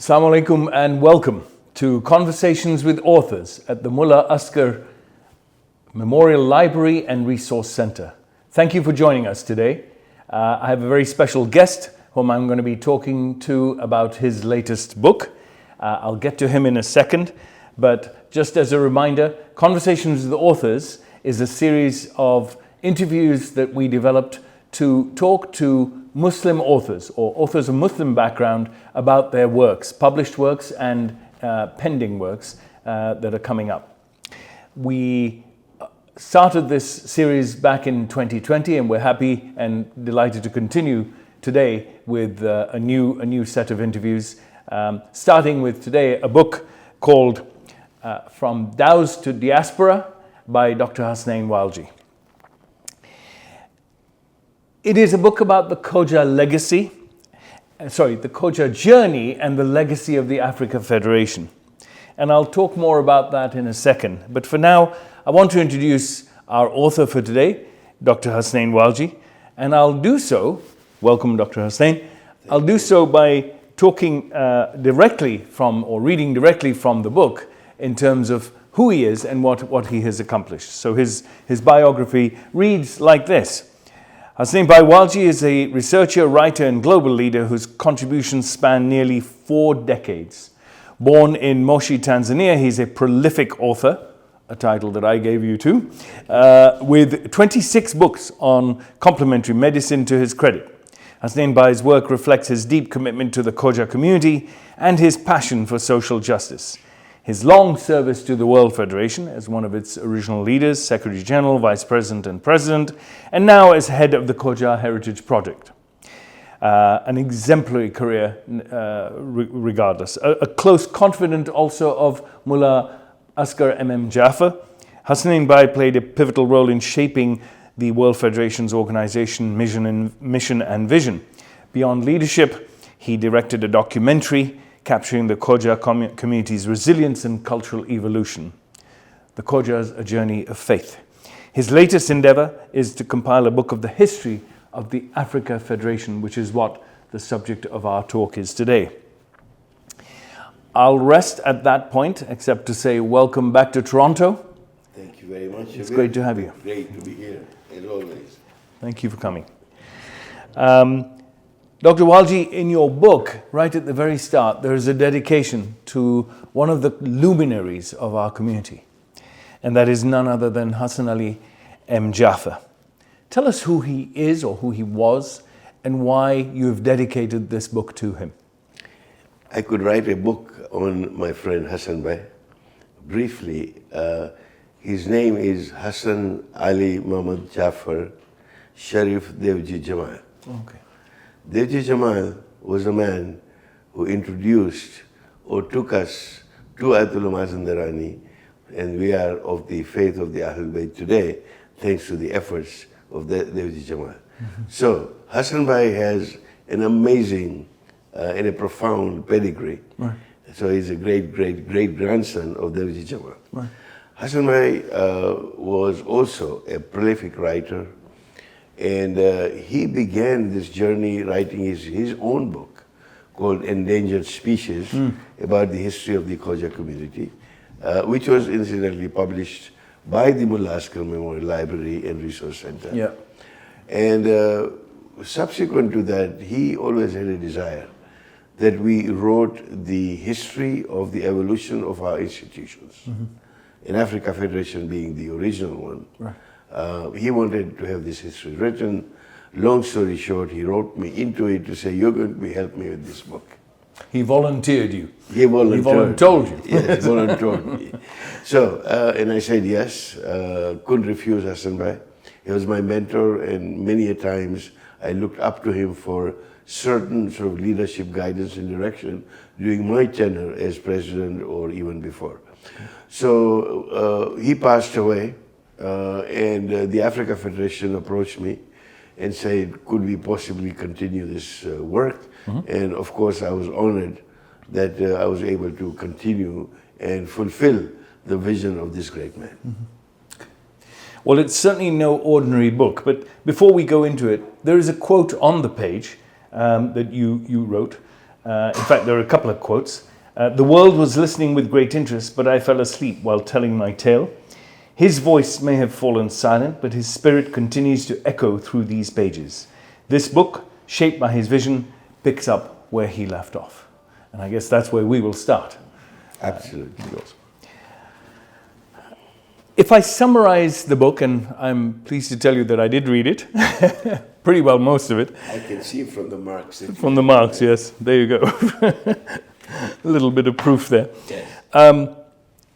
Assalamu alaikum and welcome to Conversations with Authors at the Mullah Asghar Memorial Library and Resource Center. Thank you for joining us today. I have a very special guest whom I'm going to be talking to about his latest book. I'll get to him in a second, but just as a reminder, Conversations with Authors is a series of interviews that we developed to talk to Muslim authors or authors of Muslim background about their works, published works and pending works that are coming up. We started this series back in 2020 and we're happy and delighted to continue today with a new set of interviews, starting with today a book called From Dhows to Diaspora by Dr. Hasnain Walji. It is a book about the Khoja the Khoja journey and the legacy of the Africa Federation. And I'll talk more about that in a second. But for now, I want to introduce our author for today, Dr. Hasnain Walji. And I'll do so, welcome Dr. Hasnain, I'll do so by talking directly from, or reading directly from the book in terms of who he is and what he has accomplished. So his biography reads like this. Hasnain Walji is a researcher, writer and global leader whose contributions span nearly 4 decades. Born in Moshi, Tanzania, he's a prolific author, a title that I gave you too, with 26 books on complementary medicine to his credit. Hasnain Bai's work reflects his deep commitment to the Khoja community and his passion for social justice. His long service to the World Federation as one of its original leaders, Secretary General, Vice President and President, and now as head of the Khoja Heritage Project. An exemplary career regardless. A close confidant also of Mullah Asghar Jaffer, Hasnain Bai played a pivotal role in shaping the World Federation's organization, mission and vision. Beyond leadership, he directed a documentary capturing the Khoja community's resilience and cultural evolution. The Khojas, a journey of faith. His latest endeavor is to compile a book of the history of the Africa Federation, which is what the subject of our talk is today. I'll rest at that point, except to say welcome back to Toronto. Thank you very much. It's great to have you. Great to be here, as always. Thank you for coming. Dr. Walji, in your book, right at the very start, there is a dedication to one of the luminaries of our community, and that is none other than Hassan Ali M. Jaffer. Tell us who he is or who he was and why you have dedicated this book to him. I could write a book on my friend Hassan Bhai. Briefly, his name is Hassan Ali Muhammad Jaffer Sharif Devji Jamal. Okay. Devji Jamal was a man who introduced or took us to Ayatollah Mazandarani, and we are of the faith of the Ahlul Bayt today, thanks to the efforts of Devji Jamal. Mm-hmm. So, Hassan Bhai has an amazing and a profound pedigree. Right. So he's a great grandson of Devji Jamal. Right. Hassan Bhai was also a prolific writer, and he began this journey writing his own book called Endangered Species about the history of the Khoja community, which was incidentally published by the Mullah Asghar Memorial Library and Resource Center. Yeah. And subsequent to that, he always had a desire that we wrote the history of the evolution of our institutions. Mm-hmm. In Africa Federation being the original one. Right. He wanted to have this history written. Long story short, he wrote me into it to say, you're going to help me with this book. He volunteered you. He volunteered. He voluntold you. Yes, voluntold me. So, and I said yes, couldn't refuse Hassan Bhai. He was my mentor, and many a times I looked up to him for certain sort of leadership guidance and direction during my tenure as president or even before. So he passed away. And the Africa Federation approached me and said, could we possibly continue this work? Mm-hmm. And of course, I was honored that I was able to continue and fulfill the vision of this great man. Mm-hmm. Well, it's certainly no ordinary book, but before we go into it, there is a quote on the page that you wrote In fact, there are a couple of quotes. The world was listening with great interest, but I fell asleep while telling my tale. His voice may have fallen silent, but his spirit continues to echo through these pages. This book, shaped by his vision, picks up where he left off. And I guess that's where we will start. Absolutely. If I summarize the book, and I'm pleased to tell you that I did read it, pretty well most of it. I can see from the marks. From the marks, yes. There you go. A little bit of proof there. Yes.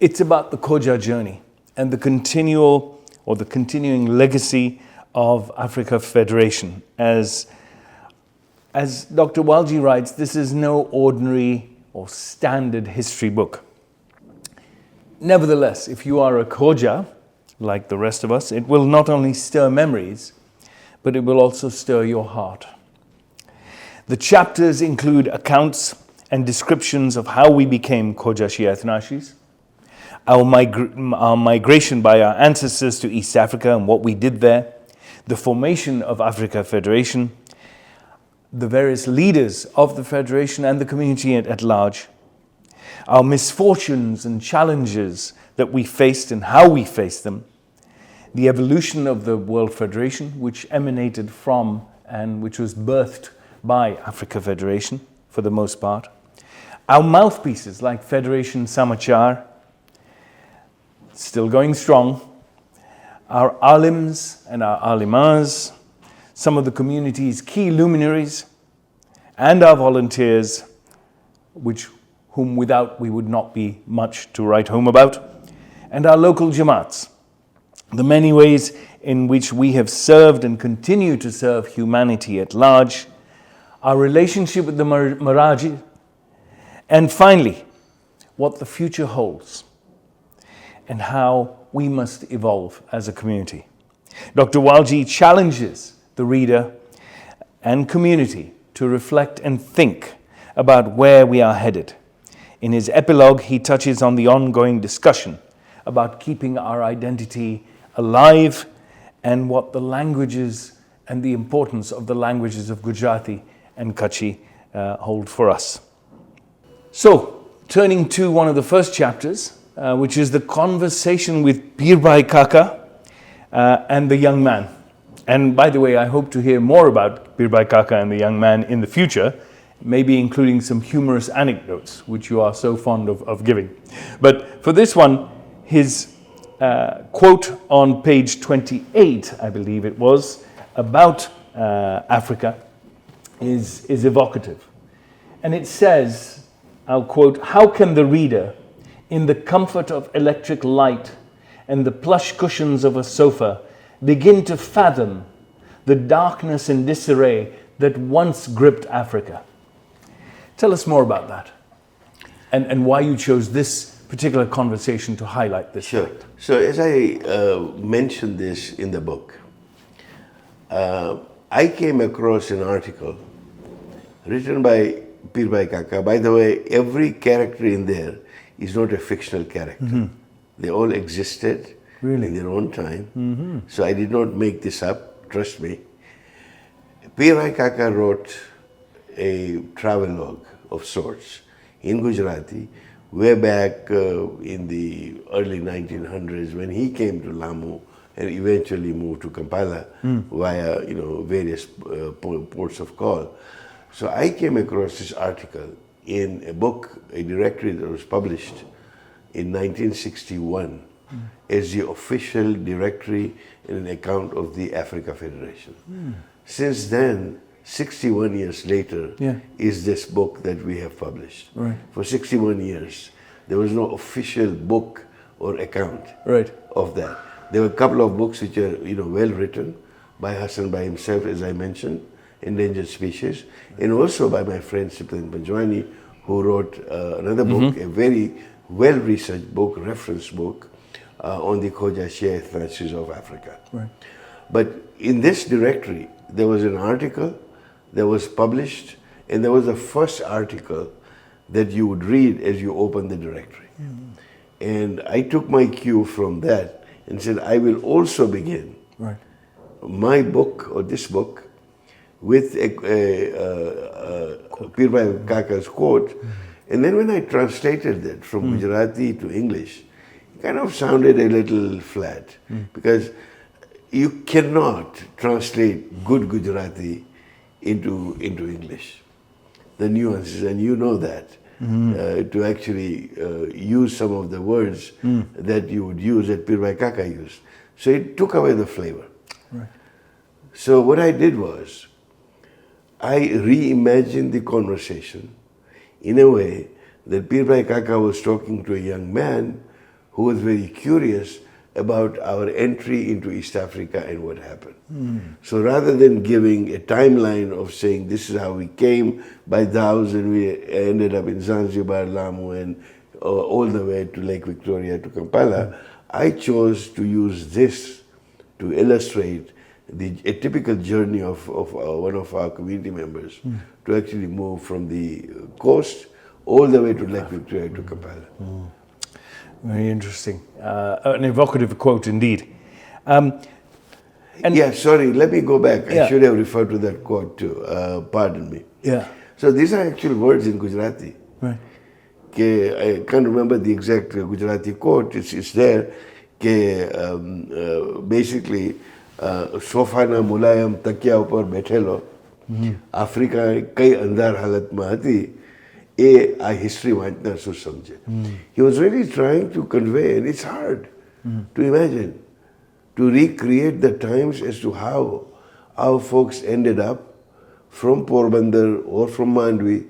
It's about the Khoja journey and the continuing legacy of Africa Federation. As Dr. Walji writes, this is no ordinary or standard history book. Nevertheless, if you are a Khoja, like the rest of us, it will not only stir memories, but it will also stir your heart. The chapters include accounts and descriptions of how we became Khoja Shia Ithna-Asheris, our migration by our ancestors to East Africa and what we did there, the formation of Africa Federation, the various leaders of the Federation and the community at large, our misfortunes and challenges that we faced and how we faced them, the evolution of the World Federation, which emanated from and which was birthed by Africa Federation for the most part, our mouthpieces like Federation Samachar, still going strong, our alims and our alimas, some of the community's key luminaries, and our volunteers, whom without we would not be much to write home about, and our local Jamaats, the many ways in which we have served and continue to serve humanity at large, our relationship with the masajid, and finally, what the future holds and how we must evolve as a community. Dr. Walji challenges the reader and community to reflect and think about where we are headed. In his epilogue, he touches on the ongoing discussion about keeping our identity alive and what the languages and the importance of the languages of Gujarati and Kutchi hold for us. So, turning to one of the first chapters, which is the conversation with Pir Kaka and the young man. And by the way, I hope to hear more about Pir Kaka and the young man in the future, maybe including some humorous anecdotes, which you are so fond of giving. But for this one, his quote on page 28, I believe it was, about Africa is evocative. And it says, I'll quote, "How can the reader, in the comfort of electric light and the plush cushions of a sofa, begin to fathom the darkness and disarray that once gripped Africa?" Tell us more about that and why you chose this particular conversation to highlight this. Sure. So as I mentioned this in the book, I came across an article written by Pir Kaka. By the way, every character in there is not a fictional character. Mm-hmm. They all existed in their own time. Mm-hmm. So I did not make this up, trust me. Pir Kaka wrote a travelogue of sorts in Gujarati way back in the early 1900s when he came to Lamu and eventually moved to Kampala via various ports of call. So I came across this article in a book, a directory that was published in 1961 as the official directory and an account of the Africa Federation. Since then, 61 years later, is this book that we have published. Right. For 61 years, there was no official book or account of that. There were a couple of books which are well written by Hassan by himself, as I mentioned, Endangered Species, and also by my friend Sipin Panjwani, who wrote another book, a very well-researched book, reference book, on the Khoja Shia Ithna-Asheri of Africa. Right. But in this directory, there was an article that was published, and there was the first article that you would read as you open the directory. And I took my cue from that and said, I will also begin my book, or this book, with Pir Kaka's quote. And then when I translated that from Gujarati to English, it kind of sounded a little flat because you cannot translate good Gujarati into English. The nuances, and you know that, to actually use some of the words that you would use, that Pir Kaka used. So it took away the flavor. Right. So what I did was, I reimagined the conversation in a way that Pir Kaka was talking to a young man who was very curious about our entry into East Africa and what happened. So rather than giving a timeline of saying this is how we came by Dhows and we ended up in Zanzibar, Lamu, and all the way to Lake Victoria to Kampala, I chose to use this to illustrate a typical journey of one of our community members to actually move from the coast all the way to Lake Victoria to Kampala. Very interesting. An evocative quote indeed. Yeah, sorry, let me go back. Yeah. I should have referred to that quote too. Pardon me. Yeah. So these are actual words in Gujarati. Right. I can't remember the exact Gujarati quote. It's there. Basically, સોફાના મુલાયમ તકિયા ઉપર બેઠેલો Africa કઈ અંધાર હાલતમાં હતી એ આ history વાંચનાર શું સમજે. He was really trying to convey, and it's hard to imagine, to recreate the times as to how our folks ended up from Porbandar or from Mandvi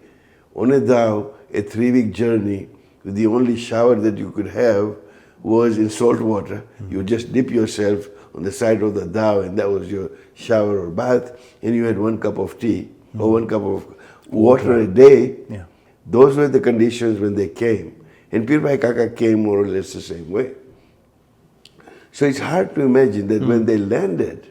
on a dhow, a 3-week journey, with the only shower that you could have was in salt water. You just dip yourself on the side of the dhow, and that was your shower or bath, and you had 1 cup of tea or 1 cup of water a day. Yeah. Those were the conditions when they came. And Pir Kaka came more or less the same way. So it's hard to imagine that when they landed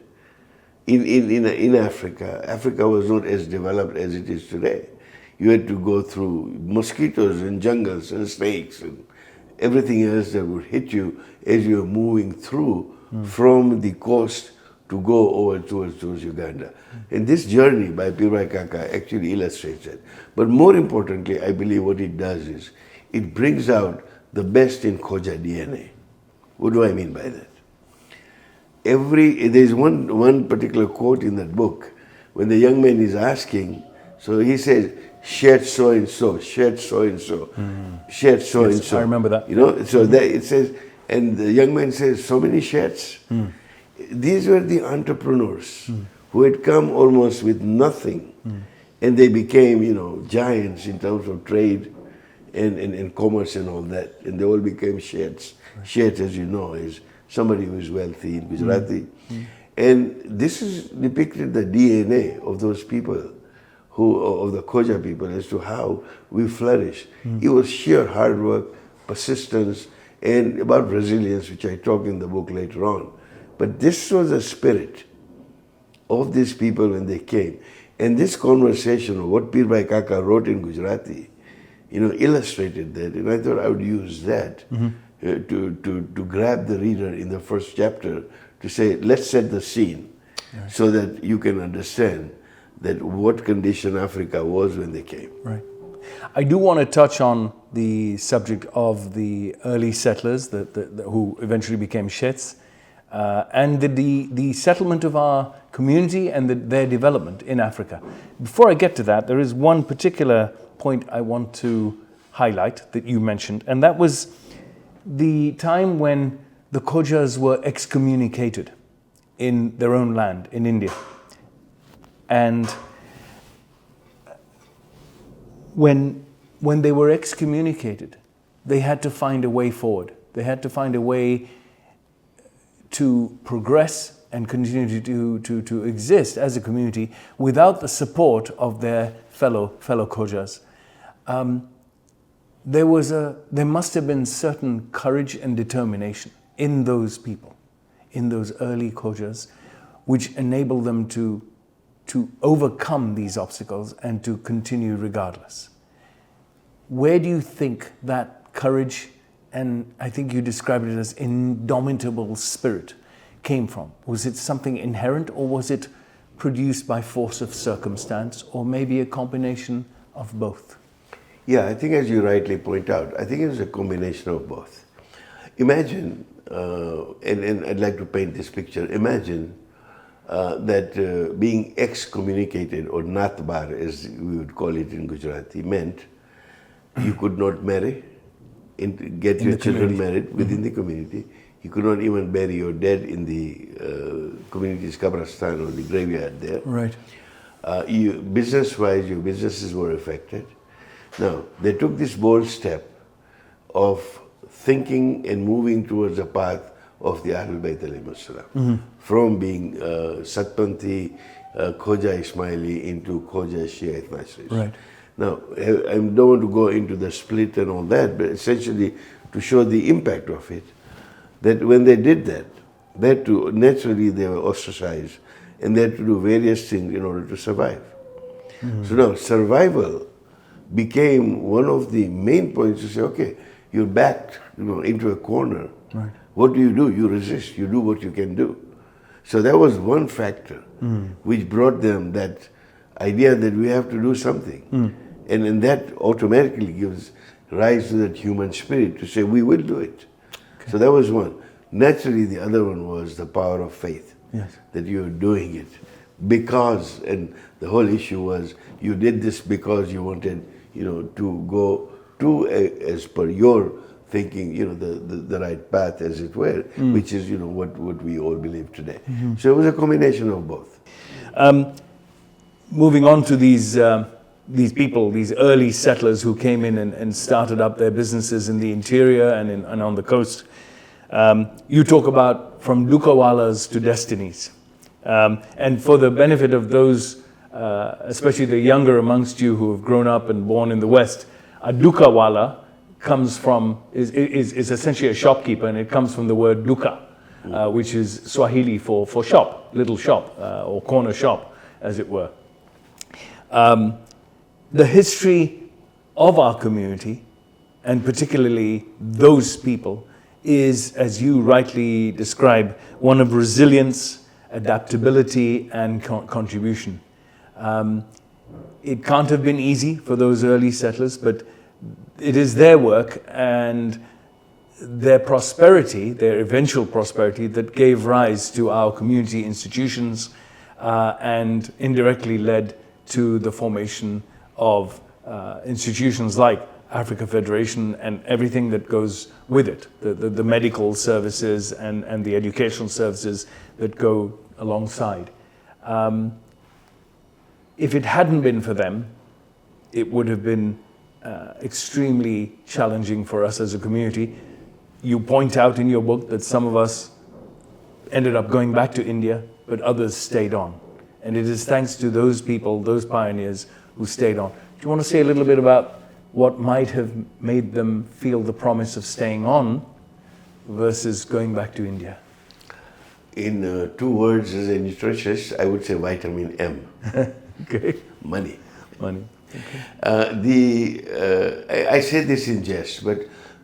in Africa, Africa was not as developed as it is today. You had to go through mosquitoes and jungles and snakes and everything else that would hit you as you were moving through from the coast to go over towards Uganda. And this journey by Pir Kaka actually illustrates that. But more importantly, I believe what it does is, it brings out the best in Khoja DNA. What do I mean by that? There's one particular quote in that book, when the young man is asking, so he says, shed so and so, shed so and so, shed so and so. I remember that. You know, so that it says, and the young man says, so many sheds. These were the entrepreneurs who had come almost with nothing, and they became, giants in terms of trade and commerce and all that, and they all became sheds. Right. Sheds, as you know, is somebody who is wealthy in Gujarati. And this is depicted the DNA of those people, of the Khoja people, as to how we flourish. It was sheer hard work, persistence, and about resilience, which I talk in the book later on. But this was the spirit of these people when they came. And this conversation of what Pir Kaka wrote in Gujarati, illustrated that. And I thought I would use that to grab the reader in the first chapter to say, let's set the scene so that you can understand that what condition Africa was when they came. Right. I do want to touch on the subject of the early settlers who eventually became Shets, and the settlement of our community and their development in Africa. Before I get to that, there is one particular point I want to highlight that you mentioned, and that was the time when the Khojas were excommunicated in their own land, in India. And when they were excommunicated, they had to find a way forward. They had to find a way to progress and continue to exist as a community without the support of their fellow Khojas. There must have been certain courage and determination in those people, in those early Khojas, which enabled them to overcome these obstacles and to continue regardless. Where do you think that courage, and I think you described it as indomitable spirit, came from? Was it something inherent, or was it produced by force of circumstance, or maybe a combination of both? Yeah, I think as you rightly point out, I think it's a combination of both. Imagine, and I'd like to paint this picture, imagine that being excommunicated, or natbar as we would call it in Gujarati, meant you could not marry, get your children married within the community. You could not even bury your dead in the community's kabristan or the graveyard there. Right. Business-wise, your businesses were affected. Now, they took this bold step of thinking and moving towards the path of the Ahlul Bayt alayhimus salam, from being Satpanthi, Khoja Ismaili into Khoja Shia Ithna-Asheri. Right. Now, I don't want to go into the split and all that, but essentially to show the impact of it, that when they did that too, naturally they were ostracized, and they had to do various things in order to survive. So now, survival became one of the main points to say, okay, you're backed, into a corner. Right. What do? You resist. You do what you can do. So that was one factor which brought them that idea that we have to do something. And that automatically gives rise to that human spirit to say, we will do it. Okay. So that was one. Naturally, the other one was the power of faith. Yes. That you're doing it because, and the whole issue was, you did this because you wanted, to go to, as per your thinking, the right path, as it were, which is, what we all believe today. So it was a combination of both. Moving on to these people, these early settlers who came in and started up their businesses in the interior and on the coast. You talk about from dukawalas to destinies. And for the benefit of those, especially the younger amongst you who have grown up and born in the West, a dukawala is essentially a shopkeeper, and it comes from the word duka, which is Swahili for shop, little shop, or corner shop, as it were. The history of our community, and particularly those people, is, as you rightly describe, one of resilience, adaptability, and contribution. It can't have been easy for those early settlers, but it is their work and their prosperity, their eventual prosperity, that gave rise to our community institutions and indirectly led to the formation of institutions like Africa Federation and everything that goes with it, the medical services and the educational services that go alongside. If it hadn't been for them, it would have been extremely challenging for us as a community. You point out in your book that some of us ended up going back to India, but others stayed on. And it is thanks to those people, those pioneers who stayed on. Do you want to say a little bit about what might have made them feel the promise of staying on versus going back to India? In 2 words as a nutritionist, I would say vitamin M. Okay. Money. Money. Okay. I say this in jest, but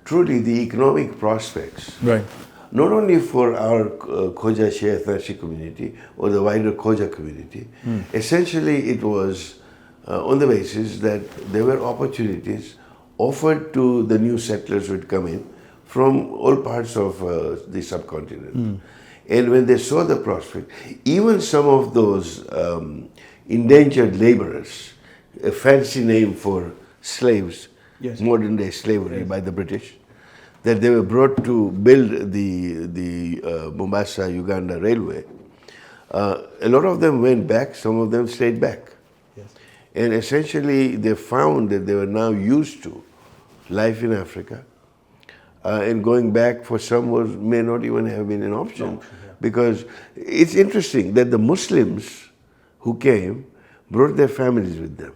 truly the economic prospects, right, not only for our Khoja Shia Ithna-Asheri community or the wider Khoja community, essentially it was on the basis that there were opportunities offered to the new settlers who had come in from all parts of the subcontinent. And when they saw the prospect, even some of those indentured laborers, a fancy name for slaves, yes, modern day slavery, yes, by the British, that they were brought to build the Mombasa, Uganda railway. A lot of them went back, some of them stayed back. yes, And essentially they found that they were now used to life in Africa. And going back for some may not even have been an option. Because it's interesting that the Muslims who came brought their families with them.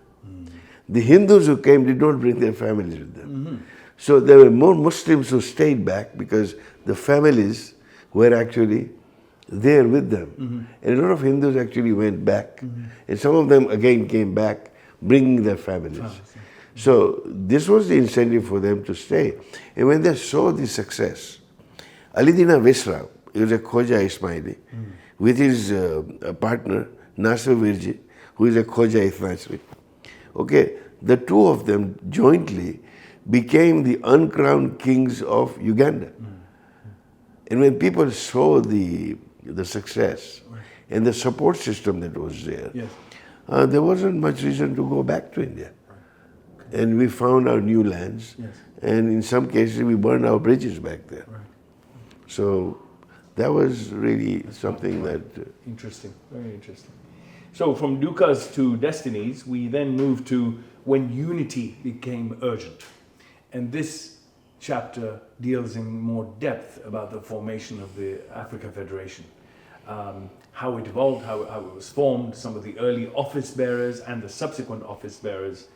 The Hindus who came did not bring their families with them. So there were more Muslims who stayed back because the families were actually there with them. And a lot of Hindus actually went back. And some of them again came back bringing their families. So this was the incentive for them to stay. And when they saw the success, Ali Dina Visra, he was a Khoja Ismaili, with his partner, Nasser Virji, who is a Khoja Ithna-Asheri. Okay, the two of them jointly became the uncrowned kings of Uganda. And when people saw the success and the support system that was there, there wasn't much reason to go back to India. And we found our new lands, and in some cases we burned our bridges back there. So that was really something that... Interesting, very interesting. So from dukkahs to destinies, we then move to when unity became urgent. And this chapter deals in more depth about the formation of the Africa Federation. How it evolved, how it was formed, some of the early office bearers and the subsequent office bearers.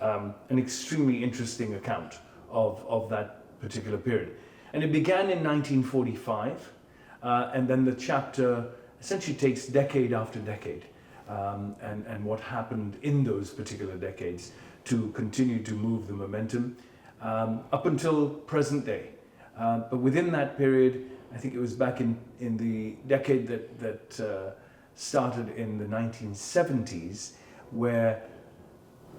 An extremely interesting account of that particular period. And it began in 1945, and then the chapter essentially takes decade after decade, and what happened in those particular decades to continue to move the momentum up until present day. But within that period, I think it was back in the decade that started in the 1970s, where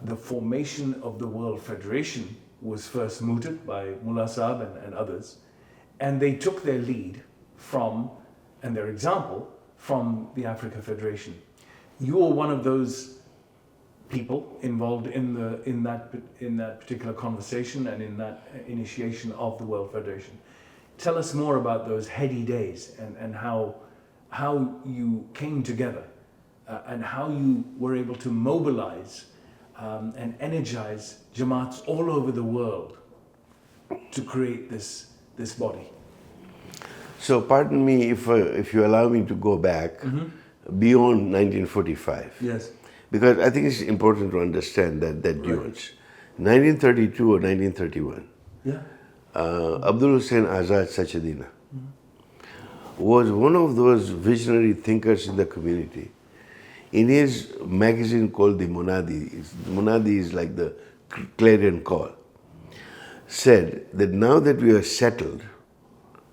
the formation of the World Federation was first mooted by Mullah Saab and others, and they took their lead from, and their example, from the Africa Federation. You are one of those people involved in that particular conversation and in that initiation of the World Federation. Tell us more about those heady days and how you came together and how you were able to mobilize and energize Jamaats all over the world to create this body. So pardon me if you allow me to go back beyond 1945. Yes. Because I think it's important to understand that nuance. 1932 or 1931, Abdul Hussain Azad Sachedina was one of those visionary thinkers in the community. In his magazine called the Munadi, Munadi is like the clarion call, said that now that we are settled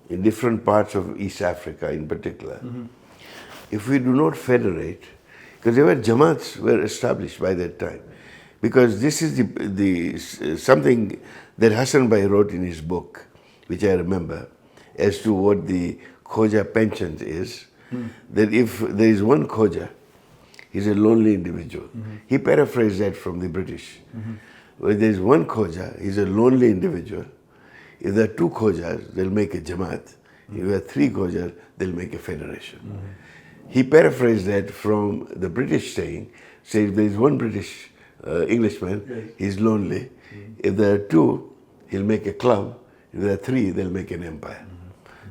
in different parts of East Africa in particular, if we do not federate, because there were Jamaats were established by that time, because this is the something that Hassan Bhai wrote in his book, which I remember, as to what the Khoja penchant is, that if there is one Khoja, he's a lonely individual. He paraphrased that from the British. Where there is one Khoja, he's a lonely individual. If there are two Khojas, they'll make a Jamaat. If there are three Khojas, they'll make a federation. He paraphrased that from the British saying, say if there is one British Englishman, he's lonely. If there are two, he'll make a club. If there are three, they'll make an empire.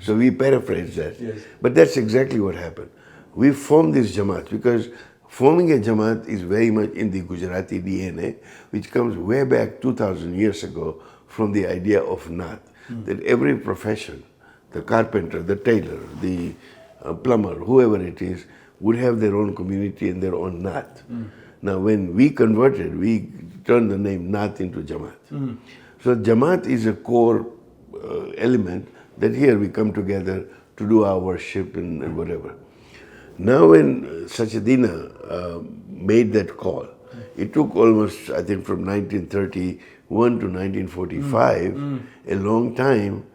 So we paraphrased that. But that's exactly what happened. We formed this Jamaat because forming a Jamaat is very much in the Gujarati DNA, which comes way back 2,000 years ago from the idea of Naat, that every profession, the carpenter, the tailor, the plumber, whoever it is, would have their own community and their own Naat. Now when we converted, we turned the name Naat into Jamaat. So Jamaat is a core element that here we come together to do our worship and whatever. Now when Sachedina made that call, it took almost, I think, from 1931 to 1945, a long time,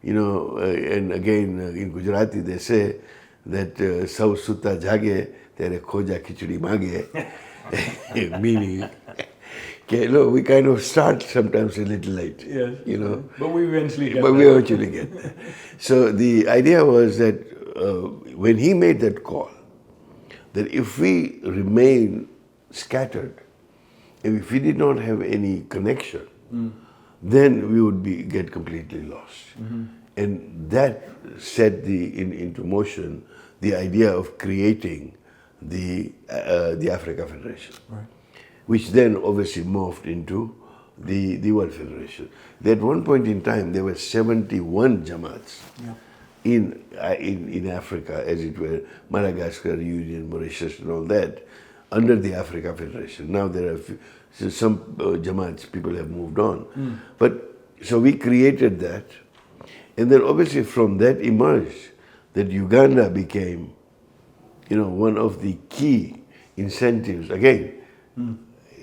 you know, and again in Gujarati they say that Sau Sutta Jage, Tere Khoja Khichdi Mage, meaning, we kind of start sometimes a little late, you know. But we eventually get there. So the idea was that when he made that call, that if we remain scattered, and if we did not have any connection, then we would get completely lost. And that set into motion the idea of creating the Africa Federation, which then obviously morphed into the World Federation. At one point in time, there were 71 Jamaats in Africa, as it were, Madagascar, Union, Mauritius, and all that, under the Africa Federation. Now there are some Jamaats, people have moved on. But so we created that, and then obviously from that emerged that Uganda became, you know, one of the key incentives. Again,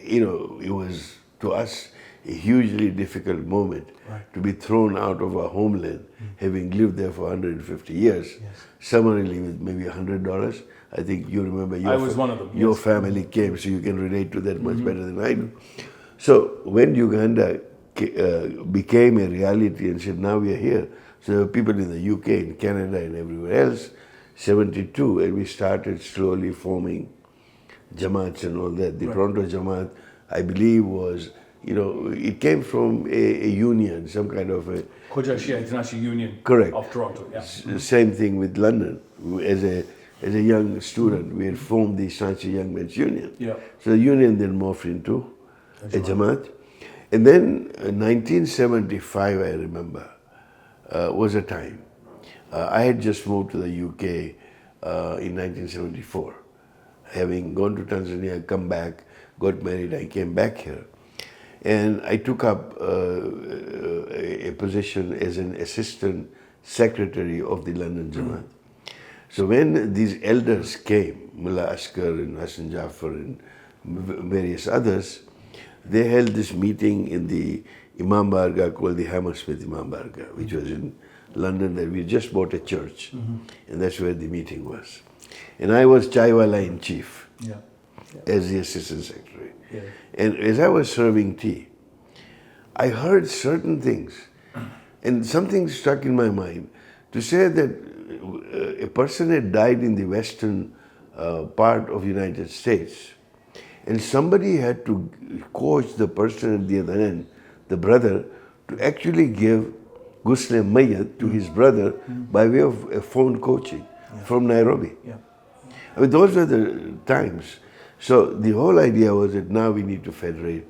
you know, it was to us a hugely difficult moment to be thrown out of our homeland, having lived there for 150 years, summarily with maybe $100. I think you remember I was one of them. Your family came, so you can relate to that much better than I do. So when Uganda became a reality and said, now we are here, so there were people in the UK, in Canada, and everywhere else, 72, and we started slowly forming Jamaats and all that. The Toronto Jamaat, I believe, was, you know, it came from a union, some kind of a... Khoja Shia Ithna-Asheri Union Correct. of Toronto, yeah. Same thing with London. As a young student, we had formed the Sanchi Young Men's Union. Yeah. So the union then morphed into a Jamaat. And then 1975, I remember, was a time. I had just moved to the UK in 1974. Having gone to Tanzania, come back, got married, I came back here. And I took up a position as an assistant secretary of the London Jamaat. So when these elders came, Mullah Askar and Hasnain Jaffer and various others, they held this meeting in the Imam Barga called the Hammersmith Imam Barga, which was in London, that we just bought a church. And that's where the meeting was. And I was Chaiwala in chief as the assistant secretary. Yeah. And as I was serving tea, I heard certain things. And something stuck in my mind to say that a person had died in the western part of the United States, and somebody had to coach the person at the other end, the brother, to actually give Ghusl Mayyat to his brother by way of a phone coaching from Nairobi. I mean, those were the times. So the whole idea was that now we need to federate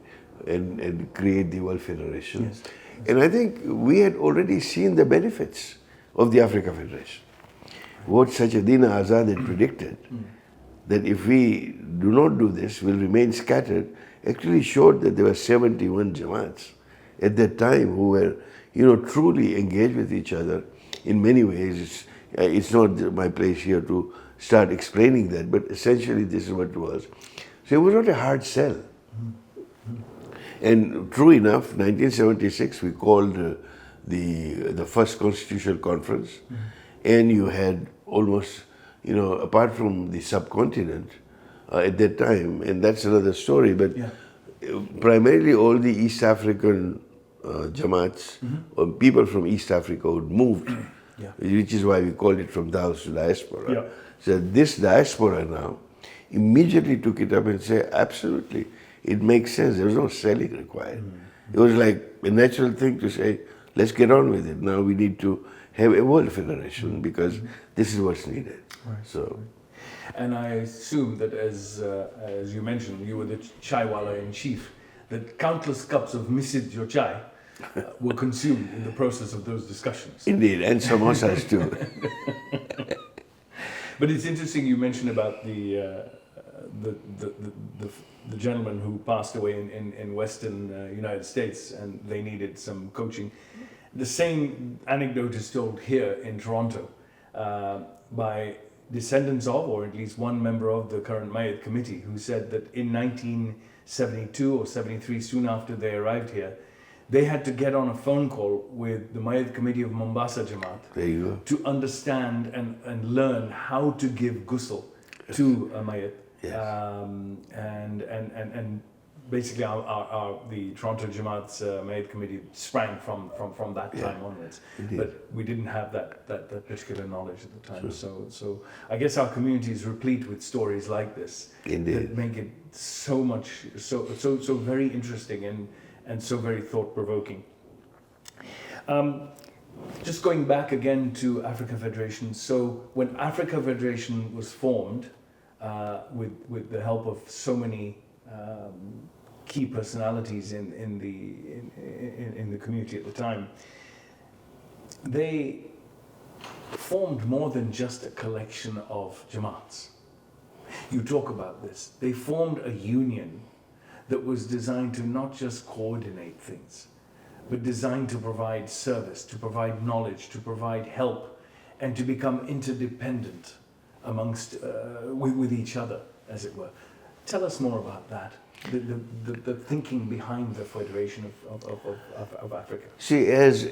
and create the World Federation. And I think we had already seen the benefits of the Africa Federation. What Sajadina Azad had predicted, that if we do not do this, we'll remain scattered, actually showed that there were 71 Jamaats at that time who were, you know, truly engaged with each other in many ways. It's not my place here to start explaining that, but essentially this is what it was. So it was not a hard sell. And true enough, 1976 we called the first constitutional conference, and you had almost, you know, apart from the subcontinent at that time, and that's another story, but primarily all the East African Jamaats, or people from East Africa who moved, which is why we called it from Dhows to Diaspora. So this Diaspora now immediately took it up and said, absolutely, it makes sense. There was no selling required. It was like a natural thing to say, let's get on with it. Now we need to have a world federation because this is what's needed. So, and I assume that as you mentioned, you were the chaiwala in chief, that countless cups of misid your chai were consumed in the process of those discussions. Indeed, and samosas too. But it's interesting you mentioned about the gentleman who passed away in Western United States, and they needed some coaching. The same anecdote is told here in Toronto by descendants of, or at least one member of the current Mayat committee, who said that in 1972 or 73, soon after they arrived here, they had to get on a phone call with the Mayat committee of Mombasa Jamaat to understand and learn how to give ghusl to a Mayat. And basically the Toronto Jamaat's Mayat committee sprang from that time onwards. Indeed. But we didn't have that particular knowledge at the time. So I guess our community is replete with stories like this that make it so very interesting and so very thought-provoking. Just going back again to Africa Federation. So when Africa Federation was formed, with the help of so many key personalities in the community at the time, they formed more than just a collection of Jamaats. You talk about this. They formed a union that was designed to not just coordinate things, but designed to provide service, to provide knowledge, to provide help, and to become interdependent amongst with each other. as it were. Tell us more about that, the thinking behind the Federation of Africa. See, as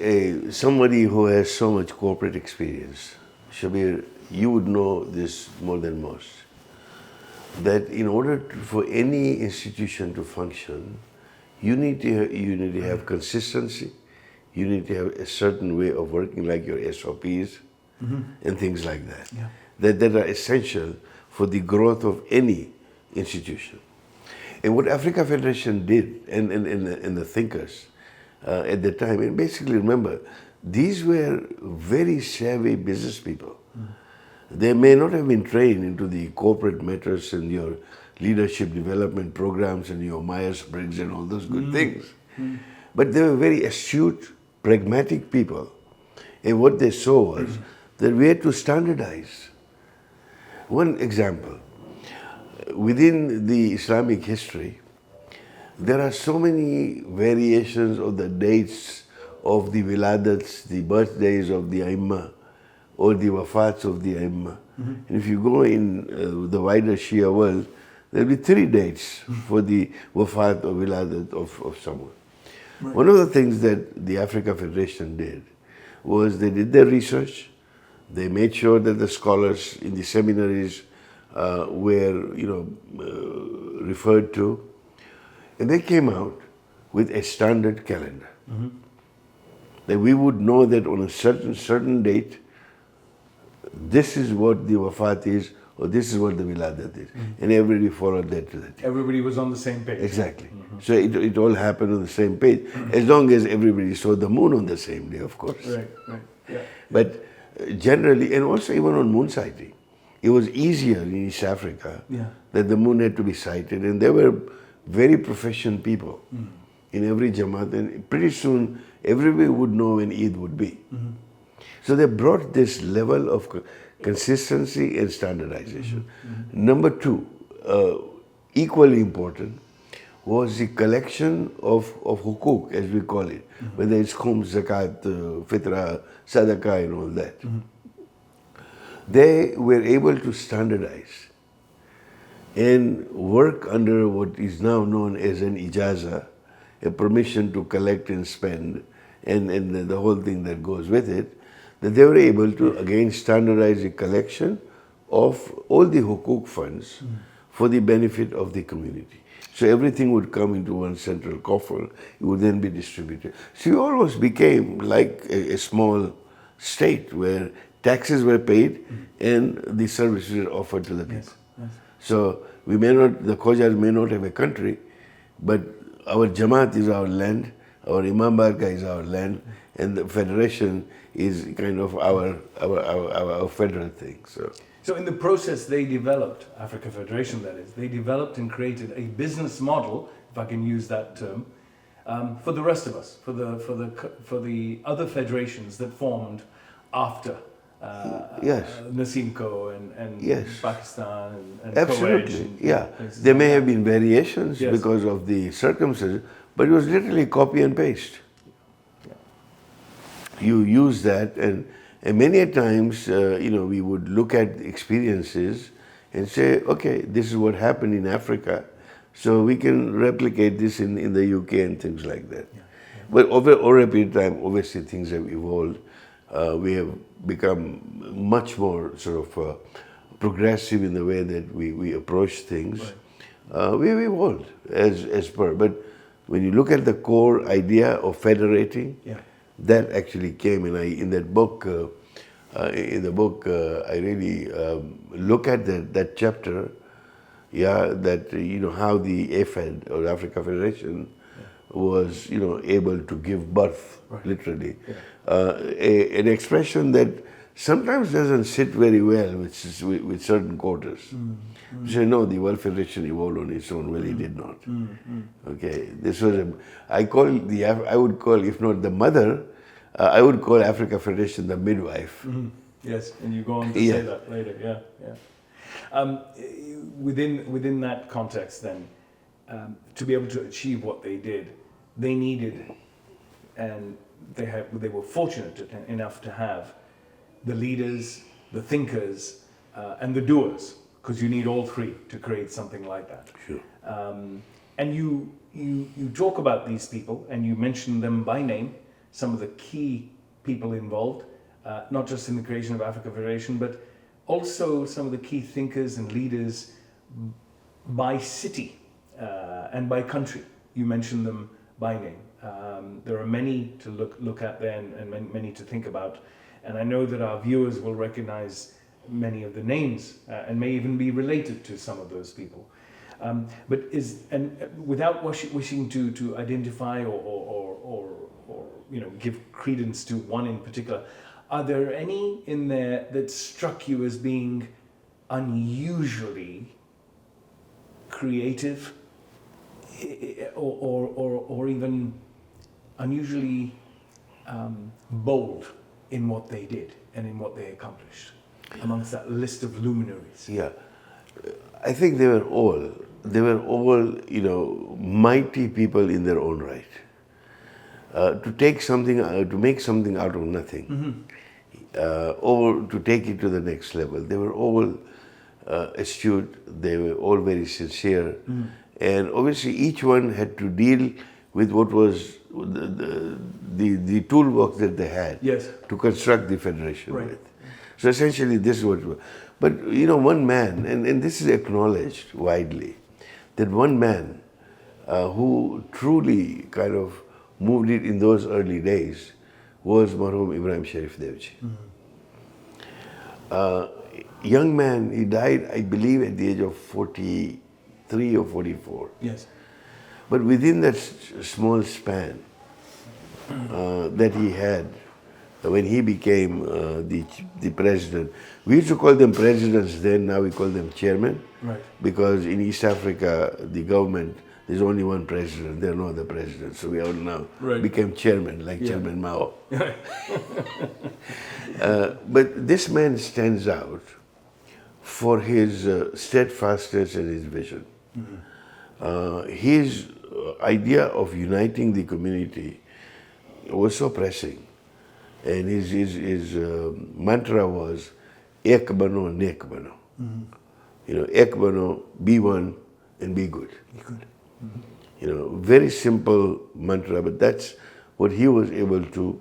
somebody who has so much corporate experience, Shabbir, you would know this more than most, that in order for any institution to function, you need to have consistency, you need to have a certain way of working, like your SOPs and things like that, that are essential for the growth of any institution. And what Africa Federation did, and the thinkers at the time, and basically remember, these were very savvy business people. They may not have been trained into the corporate matters and your leadership development programs and your Myers-Briggs and all those good things. But they were very astute, pragmatic people. And what they saw was that we had to standardize. One example, within the Islamic history, there are so many variations of the dates of the wiladats, the birthdays of the Aimma, or the wafats of the Aimma. And if you go in the wider Shia world, there will be 3 dates for the wafat or wiladat of someone. Right. One of the things that the Africa Federation did was they did their research, they made sure that the scholars in the seminaries were referred to, and they came out with a standard calendar. That we would know that on a certain date, this is what the wafat is, or this is what the wiladat is. And everybody followed that to the T. Everybody was on the same page. Exactly. So it all happened on the same page, as long as everybody saw the moon on the same day, of course. Right. Yeah. But generally, and also even on moon sighting, it was easier in East Africa that the moon had to be sighted, and there were very professional people in every Jamaat, and pretty soon everybody would know when Eid would be. So they brought this level of consistency and standardization. Number 2, equally important, was the collection of hukuk, as we call it, whether it's khums, zakat, fitra, sadaqah, and all that. They were able to standardize and work under what is now known as an ijaza, a permission to collect and spend, and the whole thing that goes with it, that they were able to again standardize the collection of all the hukuk funds for the benefit of the community. So everything would come into one central coffer, it would then be distributed. So you almost became like a small state where taxes were paid and the services were offered to the people. Yes. So we may not, the Khojas may not have a country, but our Jamaat is our land, our Imam Barka is our land, and the federation is kind of our federal thing. So in the process they developed, Africa Federation that is, they developed and created a business model, if I can use that term, for the rest of us, for the other federations that formed after Nasimco and Pakistan and absolutely, there may have been variations because of the circumstances, but it was literally copy and paste. You use that, and many a times, we would look at experiences and say, okay, this is what happened in Africa, so we can replicate this in the UK and things like that. But over a period of time, obviously things have evolved. We have become much more sort of progressive in the way that we approach things. We have evolved as per, but when you look at the core idea of federating, that actually came, and in the book, I really look at that chapter, that how the AFED or Africa Federation was able to give birth, literally, an expression that sometimes doesn't sit very well with certain quarters. You say, no, the World Federation evolved on its own. Well, it did not. Okay, this was I would call, if not the mother, I would call Africa Federation the midwife. Yes, and you go on to say that later. Within that context, then, to be able to achieve what they did, they needed, and they were fortunate enough to have the leaders, the thinkers, and the doers, because you need all three to create something like that. Sure. And you talk about these people and you mention them by name, some of the key people involved, not just in the creation of Africa Federation, but also some of the key thinkers and leaders by city and by country. You mention them by name. There are many to look at there and many to think about. And I know that our viewers will recognize many of the names and may even be related to some of those people. But without wishing to identify or give credence to one in particular, are there any in there that struck you as being unusually creative or even unusually bold in what they did and in what they accomplished amongst that list of luminaries? Yeah, I think they were all mighty people in their own right. To make something out of nothing, or to take it to the next level. They were all astute. They were all very sincere, and obviously each one had to deal with what was the toolbox that they had to construct the federation with. So essentially, this is what. But one man, and this is acknowledged widely, that one man who truly kind of moved it in those early days was Marhum Ibrahim Sharif Devji. Young man, he died, I believe, at the age of 43 or 44. Yes. But within that small span that he had, when he became the president, we used to call them presidents then, now we call them chairmen. Right. Because in East Africa, the government, there's only one president, there are no other presidents. So we all now became chairman, like Chairman Mao. But this man stands out for his steadfastness and his vision. His idea of uniting the community was so pressing. And his mantra was, Ek bano, nek bano. Ek bano, be one and be good. Be good. Very simple mantra, but that's what he was able to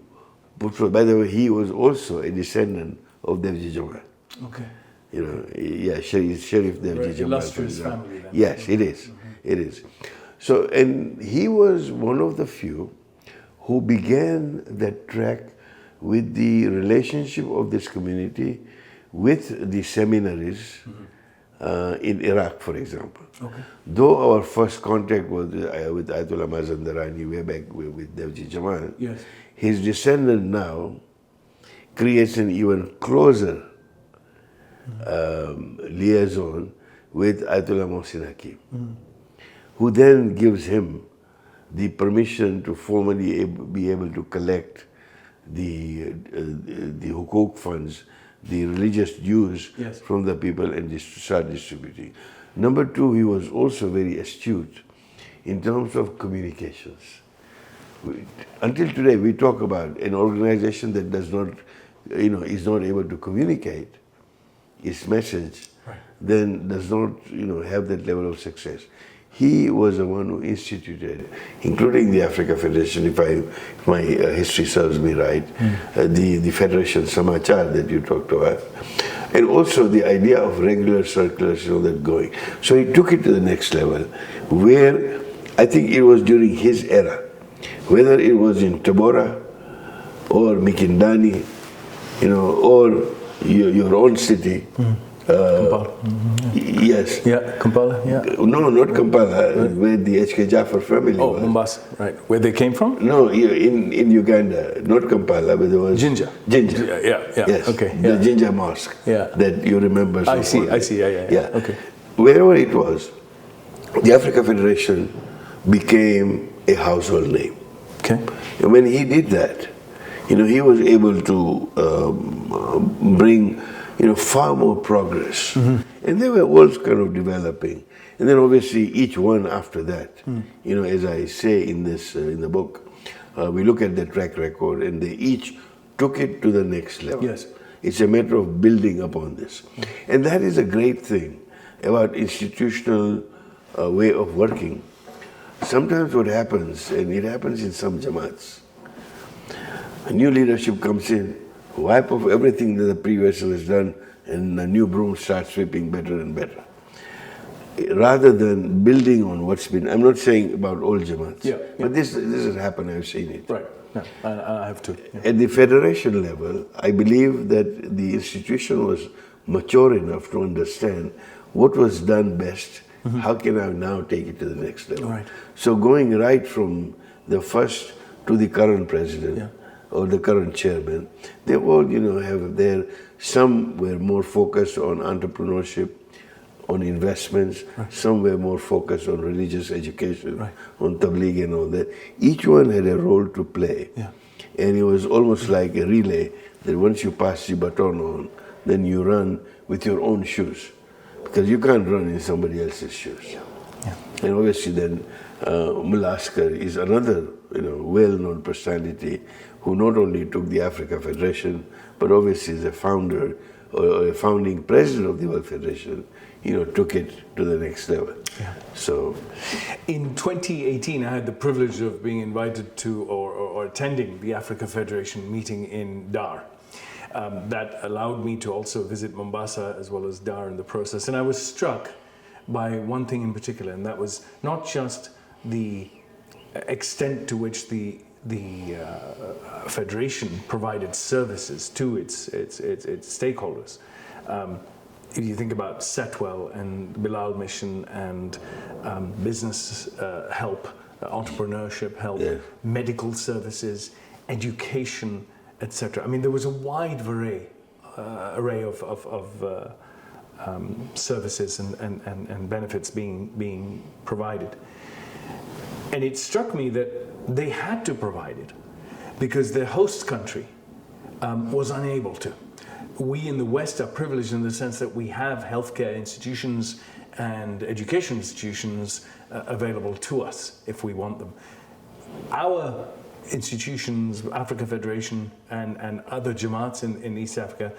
put forth. By the way, he was also a descendant of Devji Jamal. Okay. Sharif Devji Jamal. Illustrious family then. Yes, it is. It is. So, and he was one of the few who began that track with the relationship of this community with the seminaries in Iraq, for example. Okay. Though our first contact was with Ayatollah Mazandarani way back with Devji Jamal, his descendant now creates an even closer liaison with Ayatollah Mohsin Hakim, who then gives him the permission to formally be able to collect the hukuk funds, the religious dues from the people and start distributing. Number two, he was also very astute in terms of communications. Until today, we talk about an organization that does not, is not able to communicate its message, then does not, have that level of success. He was the one who instituted, including the Africa Federation, if my history serves me right, the Federation Samachar that you talked about, and also the idea of regular circulars, that going. So he took it to the next level, where I think it was during his era, whether it was in Tabora or Mikindani, or your own city. Kampala. Yes. Yeah, Kampala, yeah. No, not Kampala, where the H.K. Jaffer family was. Mombasa, right. Where they came from? No, in Uganda, not Kampala, but there was... Jinja. Yeah. Yes, okay. the Jinja Mosque that you remember so I see, yeah. Okay. Wherever it was, the Africa Federation became a household name. Okay. And when he did that, he was able to bring far more progress. And they were all kind of developing. And then obviously each one after that, as I say in the book, we look at the track record and they each took it to the next level. Yes. It's a matter of building upon this. And that is a great thing, about institutional way of working. Sometimes what happens, and it happens in some Jamaats, a new leadership comes in, wipe off everything that the previous one has done, and a new broom starts sweeping better and better. Rather than building on what's been, I'm not saying about all Jamaats, but this has happened, I've seen it. Right, yeah, I have to. Yeah. At the federation level, I believe that the institution was mature enough to understand what was done best. How can I now take it to the next level? Right. So going right from the first to the current president or the current chairman, they all, have their, some were more focused on entrepreneurship, on investments, some were more focused on religious education, on tabligh and all that. Each one had a role to play. And it was almost like a relay that once you pass the baton on, then you run with your own shoes. Because you can't run in somebody else's shoes. And obviously then Mullah Asghar is another well-known personality who not only took the Africa Federation, but obviously is a founder or a founding president of the World Federation, took it to the next level. So, in 2018, I had the privilege of being invited to or attending the Africa Federation meeting in Dar. That allowed me to also visit Mombasa as well as Dar in the process. And I was struck by one thing in particular, and that was not just the extent to which the Federation provided services to its stakeholders. If you think about Setwell and Bilal Mission and business help, entrepreneurship help, medical services, education, etc. I mean, there was a wide array of services and benefits being provided. And it struck me that they had to provide it because their host country was unable to. We in the West are privileged in the sense that we have healthcare institutions and education institutions available to us if we want them. Our institutions, Africa Federation and other Jamaats in East Africa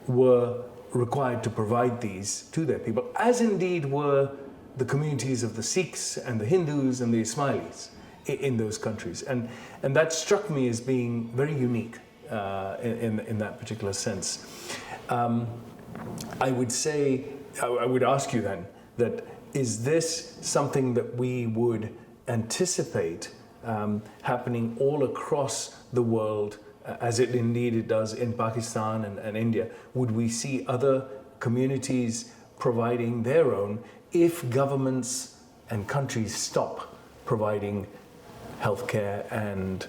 were required to provide these to their people, as indeed were the communities of the Sikhs and the Hindus and the Ismailis in those countries. And that struck me as being very unique in that particular sense. I would say, I would ask you then, that is this something that we would anticipate happening all across the world, as it does in Pakistan and India? Would we see other communities providing their own if governments and countries stop providing healthcare and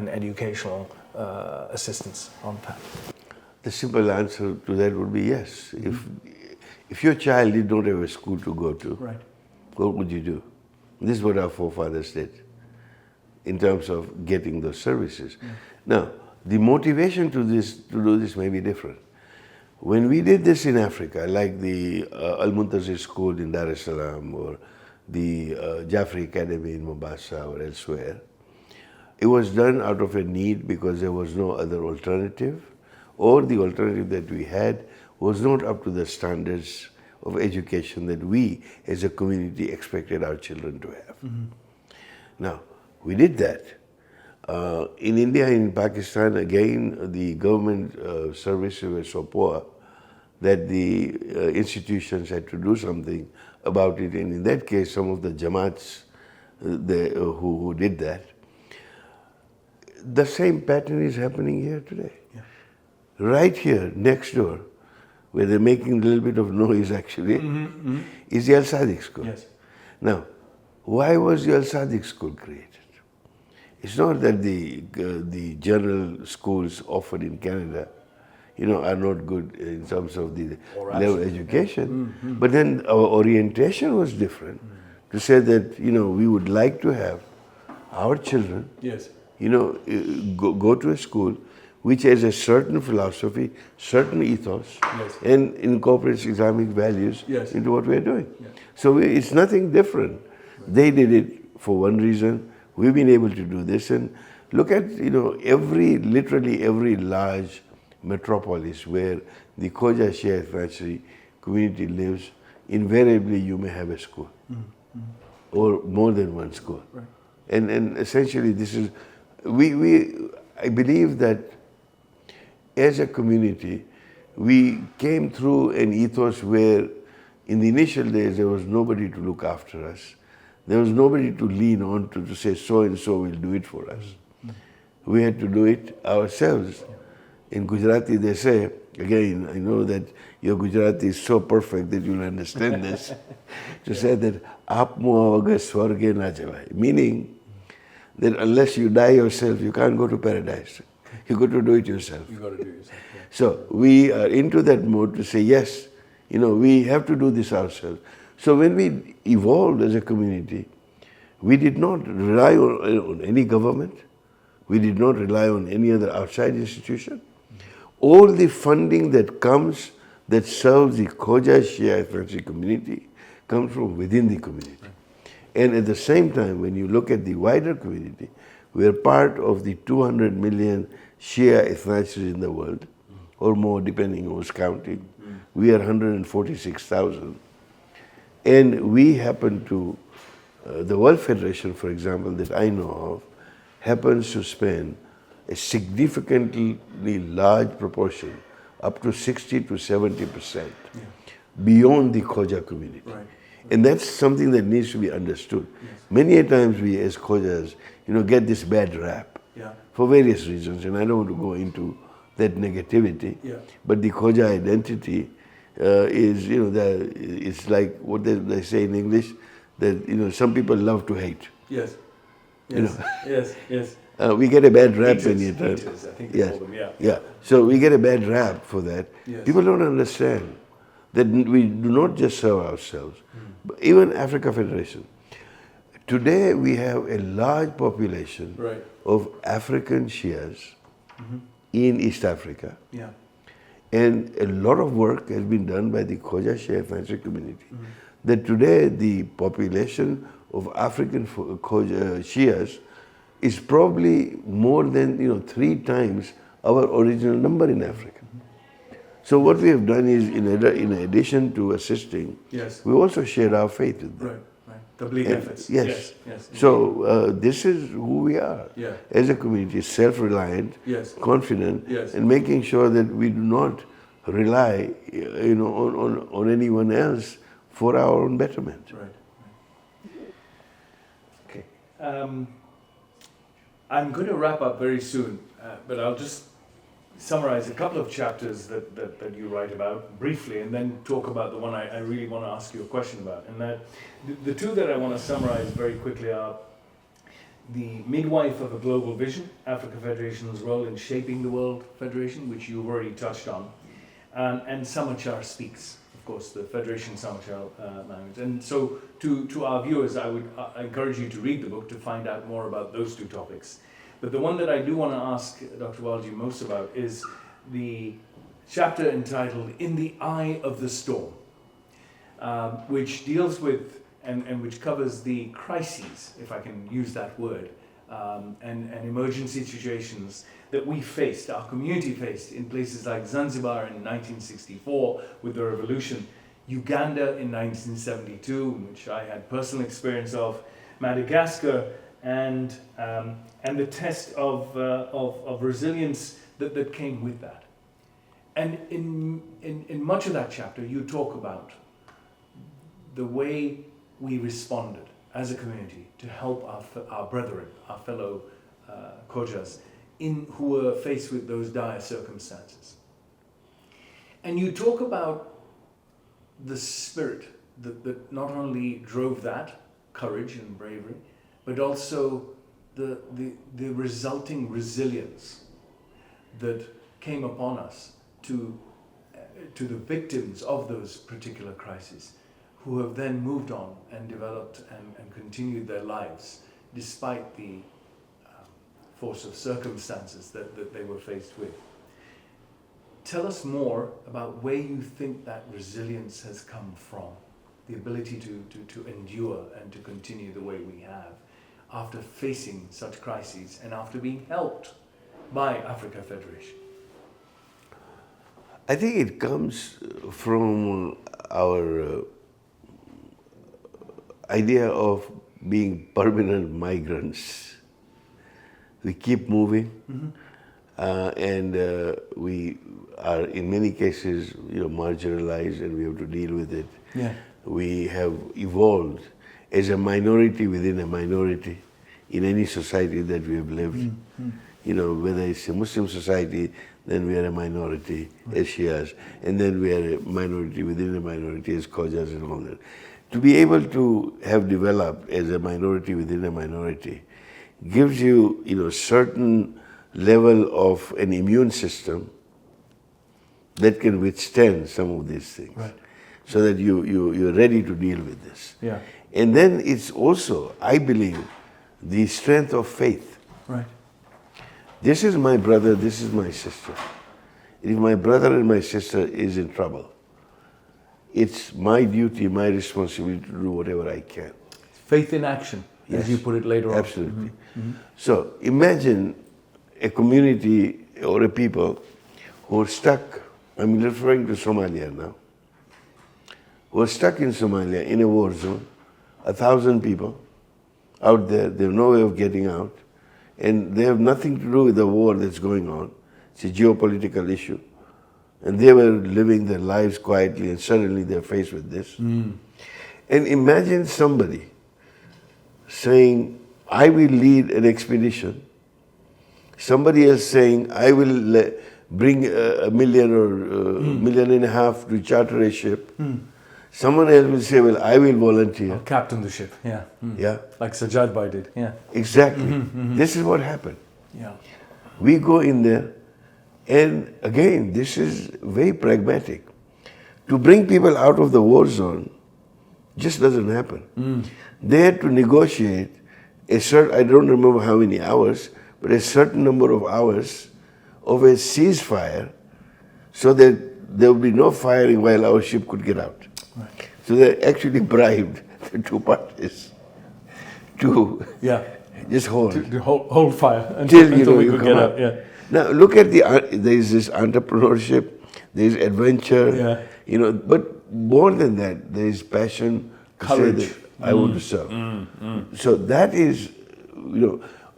educational assistance on tap? The simple answer to that would be yes. If your child did not have a school to go to, what would you do? This is what our forefathers did in terms of getting those services. Now, the motivation to do this may be different. When we did this in Africa, like the Al-Muntazir School in Dar es Salaam or the Jaffer Academy in Mombasa or elsewhere, it was done out of a need because there was no other alternative, or the alternative that we had was not up to the standards of education that we as a community expected our children to have. Now, we did that. In India and in Pakistan, again, the government services were so poor that the institutions had to do something about it. And in that case, some of the Jamaats who did that. The same pattern is happening here today. Right here, next door, where they're making a little bit of noise actually, is the Al-Sadiq School. Now, why was the Al-Sadiq School created? It's not that the general schools offered in Canada, are not good in terms of the level of education, but then our orientation was different. To say that, we would like to have our children, go to a school which has a certain philosophy, certain ethos, and incorporates Islamic values into what we are doing. So it's nothing different. They did it for one reason. We've been able to do this, and look at literally every large metropolis where the Khoja Shia Ithna-Asheri community lives invariably you may have a school or more than one school. Right. And essentially this is, I believe that as a community, we came through an ethos where in the initial days there was nobody to look after us. There was nobody to lean on to say so and so will do it for us. We had to do it ourselves. In Gujarati they say, again, I know that your Gujarati is so perfect that you'll understand this, to say that Apmo avaga swarge na javai, meaning that unless you die yourself, you can't go to paradise. You got to do it yourself. You got to do it yourself. Yeah. So we are into that mode to say, yes, we have to do this ourselves. So when we evolved as a community, we did not rely on any government. We did not rely on any other outside institution. All the funding that comes, that serves the Khoja Shia Ithna-Asheri community, comes from within the community. And at the same time, when you look at the wider community, we are part of the 200 million Shia Ithna-Asheri in the world, or more depending on who's counting. We are 146,000. And we happen to, the World Federation, for example, that I know of, happens to spend a significantly large proportion, up to 60 to 70%, beyond the Khoja community. Right. And that's something that needs to be understood. Yes. Many a times we as Khojas, get this bad rap for various reasons, and I don't want to go into that negativity. Yeah. But the Khoja identity is, it's like what they say in English, that some people love to hate. Yes. Yes. Yes. Yes. We get a bad rap many a time. I think they call them, yeah. So we get a bad rap for that. Yes. People don't understand that we do not just serve ourselves, but even Africa Federation. Today we have a large population of African Shias in East Africa. Yeah. And a lot of work has been done by the Khoja Shia Ithna-Asheri community. That today the population of African Khoja Shias is probably more than 3 times our original number in Africa. So what we have done is, in addition to assisting, we also share our faith with them. Right. Tabligh efforts. Yes. So this is who we are as a community: self-reliant, confident, and making sure that we do not rely, on anyone else for our own betterment. Right. Okay. I'm going to wrap up very soon, but I'll just summarize a couple of chapters that you write about briefly, and then talk about the one I really want to ask you a question about. And that the two that I want to summarize very quickly are the midwife of a global vision, Africa Federation's role in shaping the World Federation, which you've already touched on, and Samachar Speaks, of course, the Federation Samachar language. And so to our viewers, I would encourage you to read the book to find out more about those two topics. But the one that I do want to ask Dr. Walji most about is the chapter entitled In the Eye of the Storm, which deals with and which covers the crises, if I can use that word, and emergency situations that we faced, our community faced, in places like Zanzibar in 1964 with the revolution, Uganda in 1972, which I had personal experience of, Madagascar, and the test of resilience that came with that. And in much of that chapter, you talk about the way we responded as a community to help our brethren, our fellow Khojas, who were faced with those dire circumstances. And you talk about the spirit that not only drove that, courage and bravery, but also the resulting resilience that came upon us to the victims of those particular crises, who have then moved on and developed and continued their lives despite the force of circumstances that they were faced with. Tell us more about where you think that resilience has come from, the ability to endure and to continue the way we have after facing such crises and after being helped by Africa Federation. I think it comes from our idea of being permanent migrants. We keep moving, and we are in many cases, marginalized, and we have to deal with it. Yeah. We have evolved as a minority within a minority in any society that we have lived. Whether it's a Muslim society, then we are a minority as Shias, and then we are a minority within a minority as Khojas and all that. To be able to have developed as a minority within a minority gives you, certain level of an immune system that can withstand some of these things. Right. So that you're ready to deal with this. Yeah. And then it's also, I believe, the strength of faith. Right. This is my brother, this is my sister. If my brother and my sister is in trouble, it's my duty, my responsibility to do whatever I can. Faith in action, as you put it later on. Absolutely. So imagine a community or a people who are stuck, I'm referring to Somalia now, who are stuck in Somalia in a war zone, 1,000 people out there, they have no way of getting out, and they have nothing to do with the war that's going on. It's a geopolitical issue. And they were living their lives quietly, and suddenly they're faced with this. And imagine somebody saying, I will lead an expedition. Somebody else saying, I will bring $1 million or $1.5 million to charter a ship. Someone else will say, well, I will volunteer. I'll captain the ship, yeah. Yeah. Like Sajjad Bhai did, yeah. Exactly. This is what happened. Yeah. We go in there, and again, this is very pragmatic. To bring people out of the war zone just doesn't happen. They had to negotiate a certain, I don't remember how many hours, but a certain number of hours of a ceasefire so that there would be no firing while our ship could get out. Right. So they actually bribed the two parties to just hold. To hold fire Till until we you could come get out. out. Yeah. Now look at there is this entrepreneurship, there is adventure, but more than that, there is passion, courage. To say that I want to serve. So that is,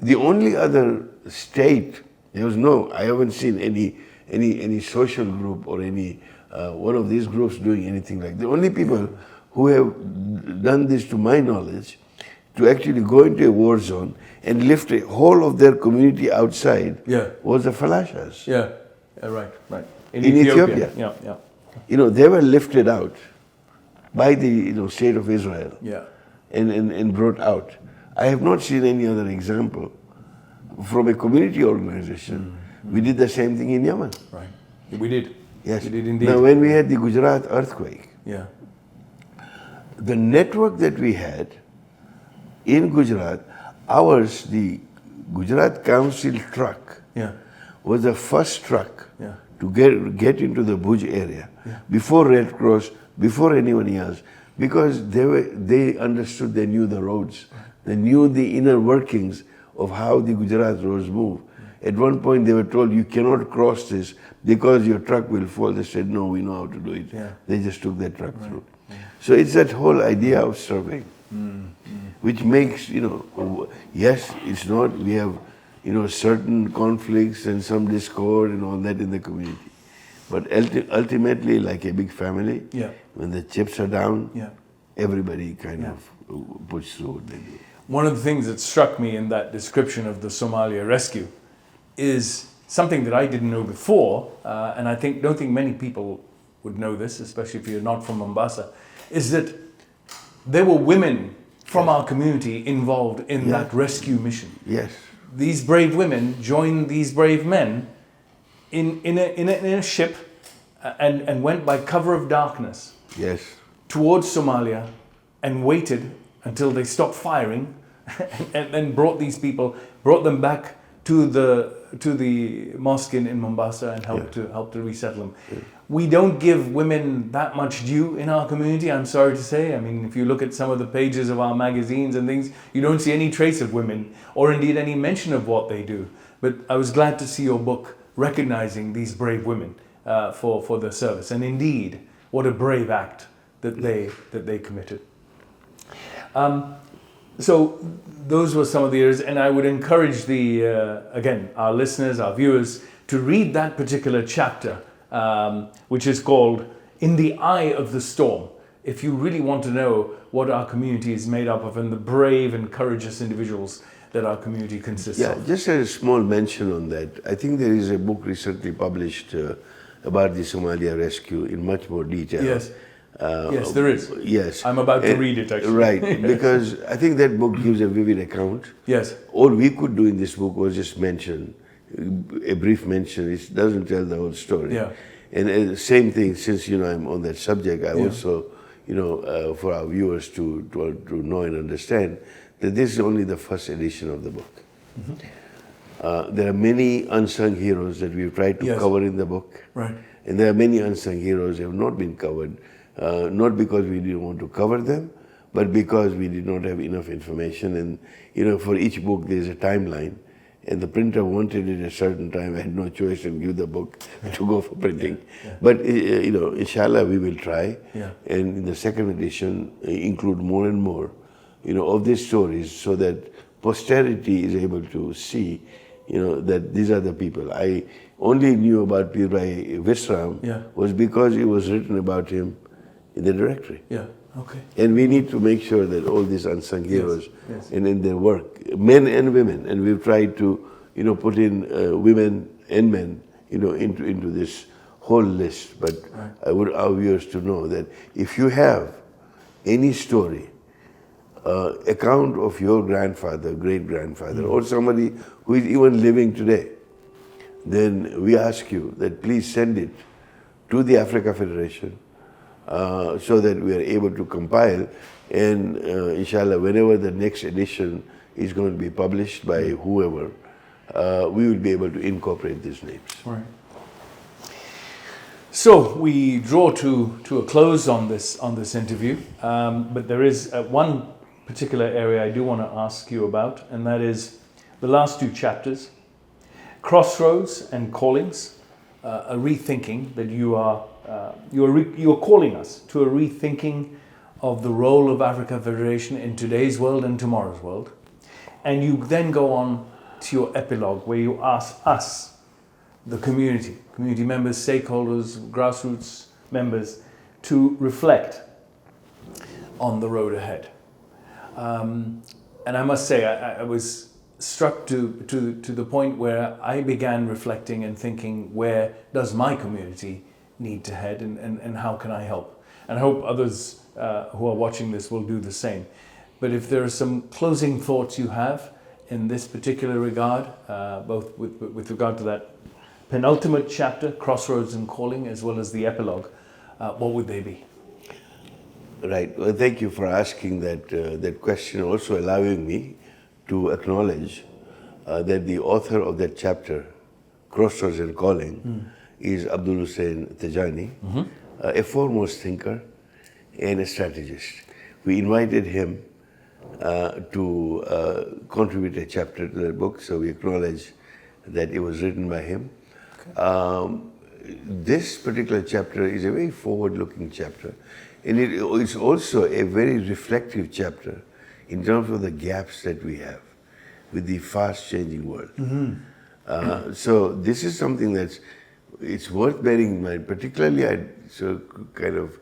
the only other state, I haven't seen any social group or any one of these groups doing anything like that. The only people who have done this, to my knowledge, to actually go into a war zone and lift a whole of their community outside was the Falashas. Right. In Ethiopia. Yeah. They were lifted out by the state of Israel and brought out. I have not seen any other example from a community organization. We did the same thing in Yemen. Right. We did. Yes. We did indeed. Now when we had the Gujarat earthquake, the network that we had in Gujarat, the Gujarat Council truck was the first truck to get into the Bhuj area before Red Cross, before anyone else, because they understood, they knew the roads, they knew the inner workings of how the Gujarat roads move. At one point they were told, you cannot cross this because your truck will fall. They said, no, we know how to do it. They just took that truck through. So it's that whole idea of serving, which makes, yes, it's not, we have, certain conflicts and some discord and all that in the community. But ultimately, like a big family, when the chips are down, everybody kind of puts through what they do. One of the things that struck me in that description of the Somalia rescue is something that I didn't know before, and I don't think many people would know this, especially if you're not from Mombasa, is that there were women from our community involved in that rescue mission. Yes. These brave women joined these brave men in a ship and went by cover of darkness towards Somalia and waited until they stopped firing and then brought them back to the mosque in Mombasa and helped to resettle them. We don't give women that much due in our community, I'm sorry to say. I mean, if you look at some of the pages of our magazines and things, you don't see any trace of women or indeed any mention of what they do. But I was glad to see your book recognizing these brave women for their service. And indeed, what a brave act that they committed. So those were some of the areas, and I would encourage again, our listeners, our viewers, to read that particular chapter, which is called In the Eye of the Storm. If you really want to know what our community is made up of and the brave and courageous individuals that our community consists of. Just a small mention on that. I think there is a book recently published about the Somalia rescue in much more detail. Yes. Yes, there is. Yes. I'm about to read it, actually. Right, because I think that book gives a vivid account. Yes. All we could do in this book was just mention, a brief mention. It doesn't tell the whole story. Yeah. And same thing, since I'm on that subject, I also, for our viewers to know and understand that this is only the first edition of the book. Mm-hmm. There are many unsung heroes that we've tried to cover in the book. Right. And there are many unsung heroes who have not been covered, not because we didn't want to cover them, but because we did not have enough information. And, for each book there's a timeline. And the printer wanted it at a certain time. I had no choice and give the book to go for printing. Yeah. But, inshallah, we will try. Yeah. And in the second edition, include more and more, of these stories so that posterity is able to see, that these are the people. I only knew about Pir Visram was because it was written about him in the directory. Yeah. Okay. And we need to make sure that all these unsung heroes and in their work, men and women, and we've tried to, put in women and men, into this whole list. But I would our viewers to know that if you have any story, account of your grandfather, great-grandfather, or somebody who is even living today, then we ask you that please send it to the Africa Federation, so that we are able to compile, and inshallah, whenever the next edition is going to be published by whoever, we will be able to incorporate these names. Right. So we draw to a close on this interview, but there is one particular area I do want to ask you about, and that is the last two chapters, Crossroads and Callings, a rethinking that you are calling us to a rethinking of the role of Africa Federation in today's world and tomorrow's world. And you then go on to your epilogue where you ask us, the community members, stakeholders, grassroots members, to reflect on the road ahead. And I must say, I was struck to the point where I began reflecting and thinking, where does my community need to head, and how can I help? And I hope others who are watching this will do the same. But if there are some closing thoughts you have in this particular regard, both with regard to that penultimate chapter, Crossroads and Calling, as well as the epilogue, what would they be? Right. Well, thank you for asking that question, also allowing me to acknowledge that the author of that chapter, Crossroads and Calling, is Abdul Hussein Tijani, a foremost thinker and a strategist. We invited him to contribute a chapter to the book, so we acknowledge that it was written by him. Okay. This particular chapter is a very forward-looking chapter, and it is also a very reflective chapter in terms of the gaps that we have with the fast-changing world. So this is something it's worth bearing in mind. Particularly, I kind of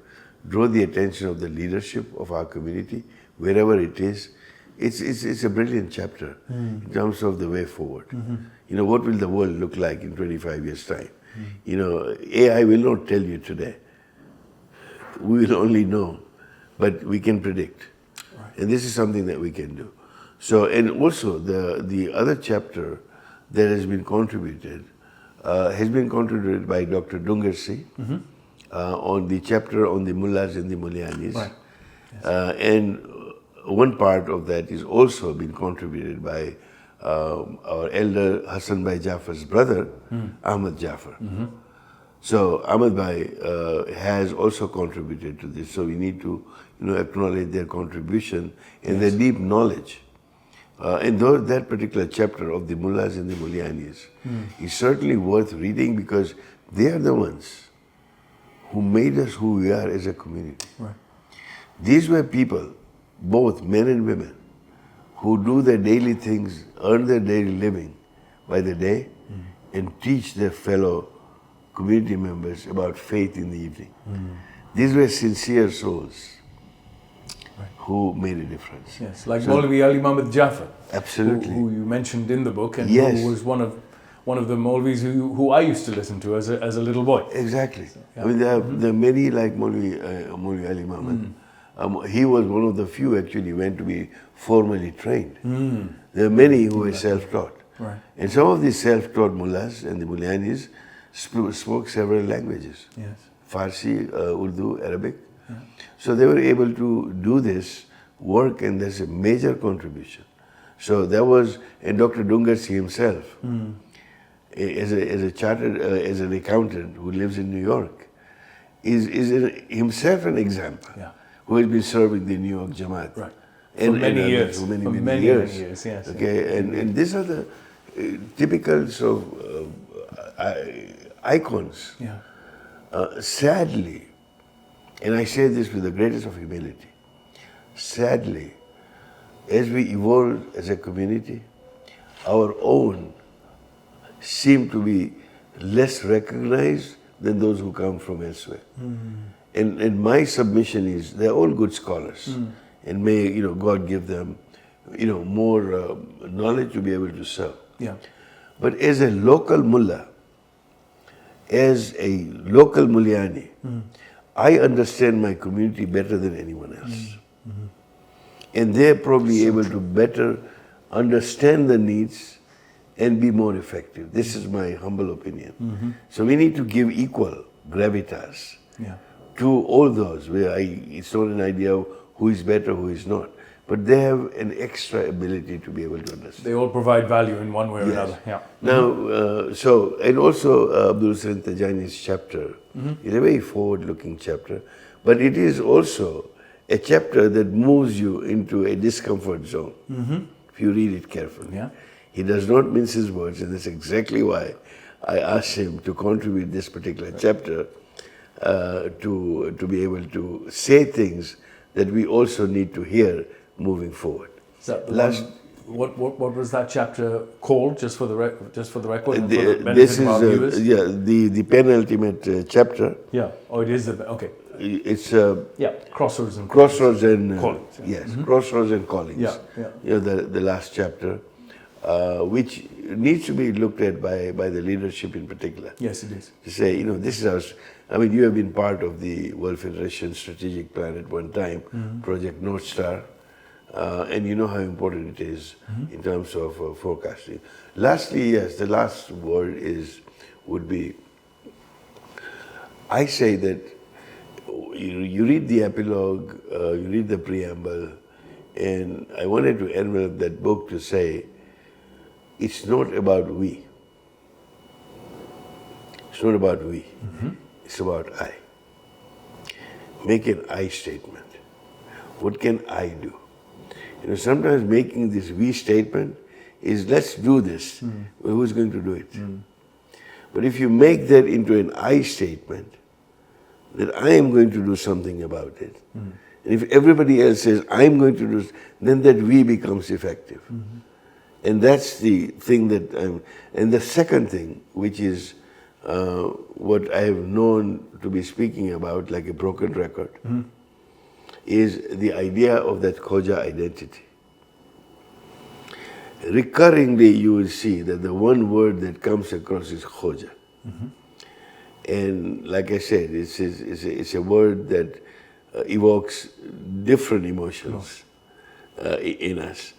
draw the attention of the leadership of our community, wherever it is. It's a brilliant chapter in terms of the way forward. What will the world look like in 25 years' time? AI will not tell you today. We will only know, but we can predict. Right. And this is something that we can do. So, and also the other chapter that has been contributed by Dr. Dungarsi on the chapter on the mullahs and the mulyanis. Right. Yes. And one part of that is also been contributed by our elder Hassan Bhai Jaffer's brother, Ahmad Jaffer. So Ahmad Bhai has also contributed to this. So we need to acknowledge their contribution and their deep knowledge. And that particular chapter of the mullahs and the mulyanis is certainly worth reading, because they are the ones who made us who we are as a community. Right. These were people both men and women, who do their daily things, earn their daily living by the day, and teach their fellow community members about faith in the evening. These were sincere souls who made a difference. Yes, like Maulvi Ali Muhammad Jaffer. Absolutely. Who you mentioned in the book, and Yes. who was one of the Maulvis who I used to listen to as a little boy. Exactly. So, yeah. I mean, there are many like Maulvi Ali Muhammad. He was one of the few actually went to be formally trained. There are many who were self-taught. Right. And some of these self-taught mullahs and the mullanis spoke several languages. Yes. Farsi, Urdu, Arabic. So they were able to do this work, and there's a major contribution. So there was, and Dr. Dungarsi himself, as an accountant who lives in New York, is himself an example, who has been serving the New York Jamaat. Right. For many years. For many years. Yes. Okay, and these are the typical sort of icons. Yeah. Sadly, and I say this with the greatest of humility, sadly, as we evolve as a community, our own seem to be less recognized than those who come from elsewhere. And my submission is, they're all good scholars, and may God give them more knowledge to be able to serve. Yeah. But as a local mullah, as a local mullani, I understand my community better than anyone else. And they're probably able to better understand the needs and be more effective. This is my humble opinion. So we need to give equal gravitas to all those, where it's not an idea of who is better, who is not. But they have an extra ability to be able to understand. They all provide value in one way or another. Yeah. Now, and also Abdul Salim Tajani's chapter is a very forward-looking chapter, but it is also a chapter that moves you into a discomfort zone, if you read it carefully. Yeah. He does not mince his words, and that's exactly why I asked him to contribute this particular chapter to be able to say things that we also need to hear moving forward. Is that the one, what was that chapter called? Just for the record, and for the benefit this of our is viewers. the penultimate chapter. Yeah. Oh, it is okay. It's Crossroads and Crossroads and Callings. Yes, Crossroads and Callings. Yeah. The last chapter, which needs to be looked at by the leadership in particular. Yes, it is. To say, this is our. I mean, you have been part of the World Federation strategic plan at one time, Project North Star, and you know how important it is in terms of forecasting. Lastly, yes, the last word would be. I say that you read the epilogue, you read the preamble, and I wanted to envelop that book to say, it's not about we. It's not about we. It's about I. Make an I statement. What can I do? Sometimes making this we statement is, let's do this. Well, who's going to do it? But if you make that into an I statement, that I am going to do something about it. And if everybody else says, I'm going to do, then that we becomes effective. And that's the thing that and the second thing, which is what I have known to be speaking about like a broken record, is the idea of that Khoja identity. Recurringly, you will see that the one word that comes across is Khoja. And like I said, it's a word that evokes different emotions in us.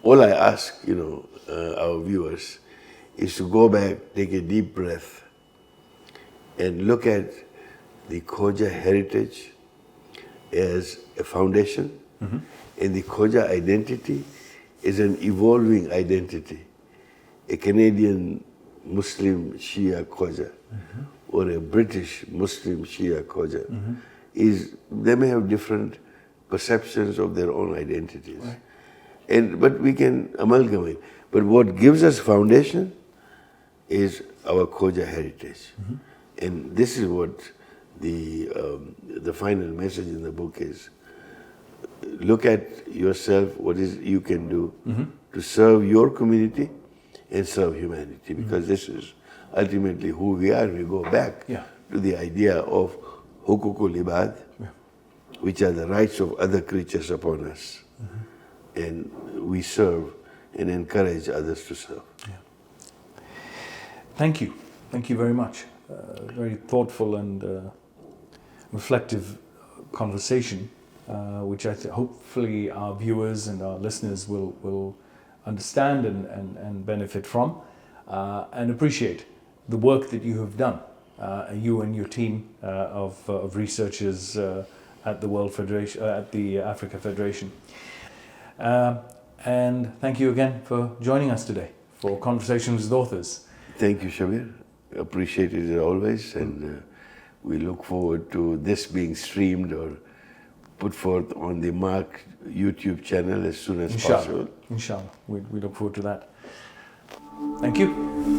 All I ask, our viewers, is to go back, take a deep breath, and look at the Khoja heritage as a foundation, and the Khoja identity is an evolving identity. A Canadian Muslim Shia Khoja or a British Muslim Shia Khoja they may have different perceptions of their own identities. Right. But we can amalgamate. But what gives us foundation is our Khoja heritage. And this is what the final message in the book is. look at yourself, what is you can do to serve your community and serve humanity, because this is ultimately who we are. We go back to the idea of hukukul ibad, which are the rights of other creatures upon us, and we serve and encourage others to serve. Thank you very much. Very thoughtful and reflective conversation, which hopefully our viewers and our listeners will understand and benefit from, and appreciate the work that you have done, you and your team of researchers at the World Federation, at the Africa Federation. And thank you again for joining us today for Conversations with Authors. Thank you, Shabbir. Appreciated it always, and we look forward to this being streamed or put forth on the MARC YouTube channel as soon as possible. Inshallah. We look forward to that. Thank you.